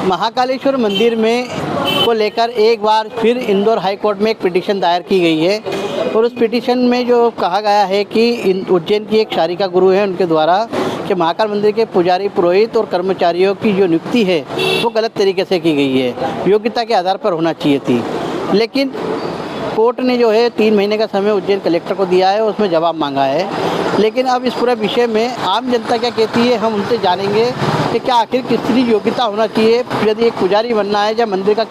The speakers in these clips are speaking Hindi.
महाकालेश्वर मंदिर में को लेकर एक बार फिर इंदौर हाई कोर्ट में एक पिटीशन दायर की गई है और उस पिटीशन में जो कहा गया है कि उज्जैन की एक शारिका गुरु है उनके द्वारा कि महाकाल मंदिर के पुजारी, पुरोहित और कर्मचारियों की जो नियुक्ति है वो गलत तरीके से की गई है, योग्यता के आधार पर होना चाहिए थी। लेकिन कोर्ट ने जो है 3 महीने का समय उज्जैन कलेक्टर को दिया है, उसमें जवाब मांगा है। लेकिन अब इस पूरे विषय में आम जनता क्या कहती है, हम उनसे जानेंगे कि क्या आखिर कितनी योग्यता होना चाहिए, यदि एक पुजारी बनना है या मंदिर का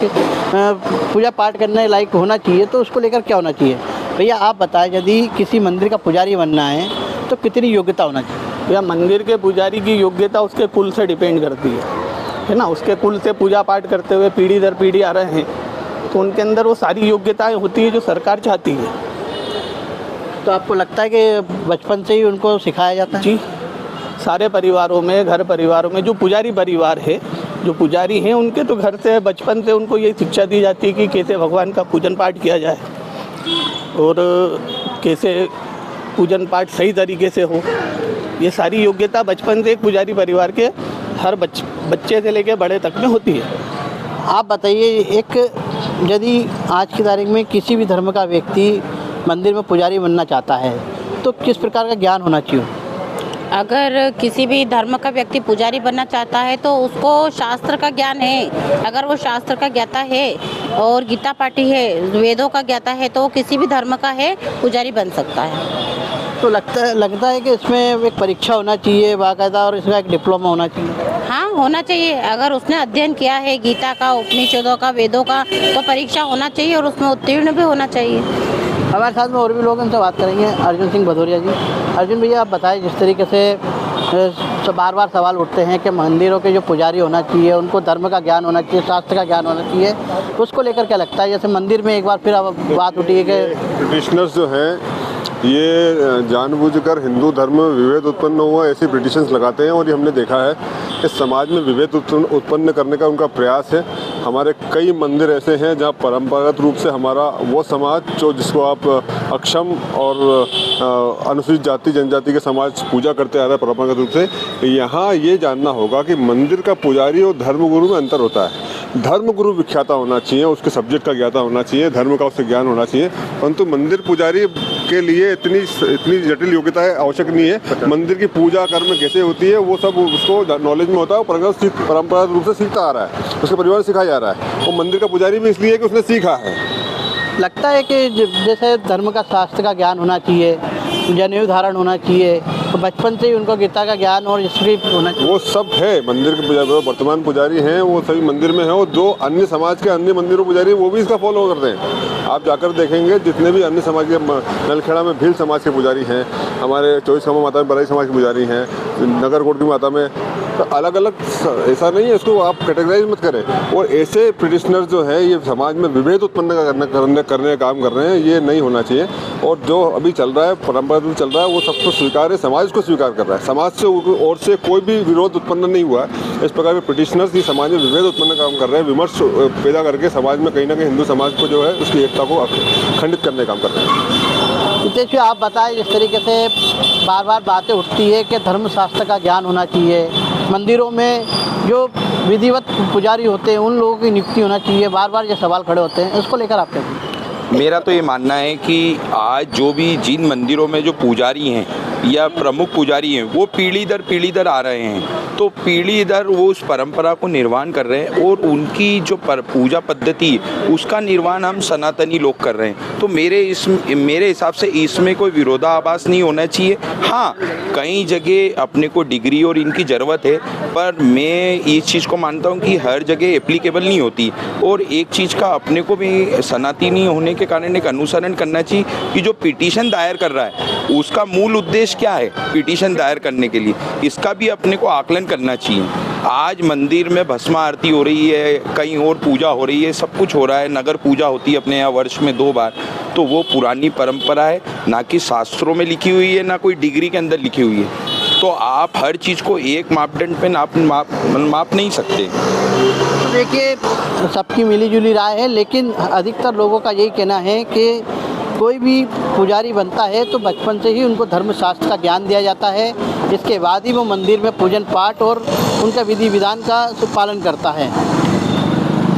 पूजा पाठ करने लायक होना चाहिए तो उसको लेकर क्या होना चाहिए। भैया आप बताएं, यदि किसी मंदिर का पुजारी बनना है तो कितनी योग्यता होना चाहिए। या मंदिर के पुजारी की योग्यता उसके कुल से डिपेंड करती है ना। उसके कुल से पूजा पाठ करते हुए पीढ़ी दर पीढ़ी आ रहे हैं तो उनके अंदर वो सारी योग्यताएं होती है जो सरकार चाहती है। तो आपको लगता है कि बचपन से ही उनको सिखाया जाता है? जी, सारे परिवारों में, घर परिवारों में जो पुजारी परिवार है, जो पुजारी हैं, उनके तो घर से बचपन से उनको यही शिक्षा दी जाती है कि कैसे भगवान का पूजन पाठ किया जाए और कैसे पूजन पाठ सही तरीके से हो। ये सारी योग्यता बचपन से एक पुजारी परिवार के हर बच्चे से लेकर बड़े तक में होती है। आप बताइए, एक यदि आज की तारीख में किसी भी धर्म का व्यक्ति मंदिर में पुजारी बनना चाहता है तो किस प्रकार का ज्ञान होना चाहिए? अगर किसी भी धर्म का व्यक्ति पुजारी बनना चाहता है तो उसको शास्त्र का ज्ञान है। अगर वो शास्त्र का ज्ञाता है और गीता पाठी है, वेदों का ज्ञाता है तो वो किसी भी धर्म का है पुजारी बन सकता है। तो लगता है कि इसमें एक परीक्षा होना चाहिए बाकायदा और इसका एक डिप्लोमा होना चाहिए। हाँ, होना चाहिए। अगर उसने अध्ययन किया है गीता का, उपनिषदों का, वेदों का, तो परीक्षा होना चाहिए और उसमें उत्तीर्ण भी होना चाहिए। हमारे साथ में और भी लोग उनसे बात करेंगे। अर्जुन सिंह भदौरिया जी, अर्जुन भैया आप बताएं, जिस तरीके से बार बार सवाल उठते हैं कि मंदिरों के जो पुजारी होना चाहिए उनको धर्म का ज्ञान होना चाहिए, शास्त्र का ज्ञान होना चाहिए, उसको लेकर क्या लगता है? जैसे मंदिर में एक बार फिर अब बात उठी है कि पिटिशनर्स जो हैं ये जानबूझकर हिंदू धर्म में विभेद उत्पन्न हुआ ऐसी पिटिशंस लगाते हैं और ये हमने देखा है कि समाज में विभेद उत्पन्न करने का उनका प्रयास है। हमारे कई मंदिर ऐसे हैं जहाँ परंपरागत रूप से हमारा वो समाज जो जिसको आप अक्षम और अनुसूचित जाति जनजाति के समाज पूजा करते आ रहे हैं परंपरागत रूप से, यहाँ ये जानना होगा कि मंदिर का पुजारी और धर्मगुरु में अंतर होता है। धर्मगुरु विख्याता होना चाहिए, उसके सब्जेक्ट का ज्ञाता होना चाहिए, धर्म का उससे ज्ञान होना चाहिए, परंतु मंदिर पुजारी के लिए इतनी जटिल योग्यताएं आवश्यक नहीं है। मंदिर की पूजा कर्म कैसे होती है वो सब उसको नॉलेज में होता है, परंपरागत रूप से सीखता आ रहा है, उसके परिवार से सिखाया जा रहा है। वो मंदिर का पुजारी भी इसलिए कि उसने सीखा है। लगता है कि जैसे धर्म का शास्त्र का ज्ञान होना चाहिए, जनेऊ धारण होना चाहिए, तो बचपन से ही उनको गीता का ज्ञान और स्क्रिप्ट होना चाहिए। वो सब है मंदिर के पुजारी, वर्तमान पुजारी हैं वो सभी मंदिर में हैं और जो अन्य समाज के अन्य मंदिरों पुजारी वो भी इसका फॉलो करते हैं। आप जाकर देखेंगे जितने भी अन्य समाज के, नलखेड़ा में भील समाज के पुजारी हैं, हमारे 24 माता में बराई समाज के पुजारी हैं, नगरकोट की माता में, तो अलग अलग ऐसा नहीं है, इसको आप कैटेगराइज मत करें। और ऐसे पिटिशनर्स जो है ये समाज में विभेद उत्पन्न करने का काम कर रहे हैं, ये नहीं होना चाहिए। और जो अभी चल रहा है परंपरा चल रहा है वो सबको स्वीकार है, समाज को स्वीकार कर रहा है, समाज से और से कोई भी विरोध उत्पन्न नहीं हुआ है। इस प्रकार के पिटिशनर्स ही समाज में विभेद उत्पन्न काम कर रहे हैं, विमर्श पैदा करके समाज में कहीं ना कहीं हिंदू समाज को जो है उसकी एकता को खंडित करने का काम कर रहे हैं। हितेश, आप बताएं, जिस तरीके से बार बार बातें उठती है कि धर्मशास्त्र का ज्ञान होना चाहिए, मंदिरों में जो विधिवत पुजारी होते हैं उन लोगों की नियुक्ति होना चाहिए, बार बार ये सवाल खड़े होते हैं, इसको लेकर आप क्या कहेंगे? मेरा तो ये मानना है कि आज जो भी जिन मंदिरों में जो पुजारी हैं या प्रमुख पुजारी हैं वो पीढ़ी दर आ रहे हैं, तो पीढ़ी दर वो उस परंपरा को निर्वाण कर रहे हैं और उनकी जो पूजा पद्धति उसका निर्वाण हम सनातनी लोग कर रहे हैं। तो मेरे हिसाब से इसमें कोई विरोधाभास नहीं होना चाहिए। हाँ, कई जगह अपने को डिग्री और इनकी ज़रूरत है, पर मैं इस चीज़ को मानता हूँ कि हर जगह एप्लीकेबल नहीं होती। और एक चीज़ का अपने को भी सनातनी होने के कारण एक अनुसरण करना चाहिए कि जो पिटीशन दायर कर रहा है उसका मूल उद्देश्य क्या है पिटीशन दायर करने के लिए, इसका भी अपने को आकलन करना चाहिए। आज मंदिर में भस्म आरती हो रही है, कहीं और पूजा हो रही है, सब कुछ हो रहा है, नगर पूजा होती है अपने यहाँ वर्ष में 2 बार, तो वो पुरानी परंपरा है, ना कि शास्त्रों में लिखी हुई है, ना कोई डिग्री के अंदर लिखी हुई है। तो आप हर चीज़ को एक मापदंड पे माप नहीं सकते। तो देखिए, सबकी मिलीजुली राय है, लेकिन अधिकतर लोगों का यही कहना है कि कोई भी पुजारी बनता है तो बचपन से ही उनको धर्मशास्त्र का ज्ञान दिया जाता है, इसके बाद ही वो मंदिर में पूजन पाठ और उनका विधि विधान का पालन करता है।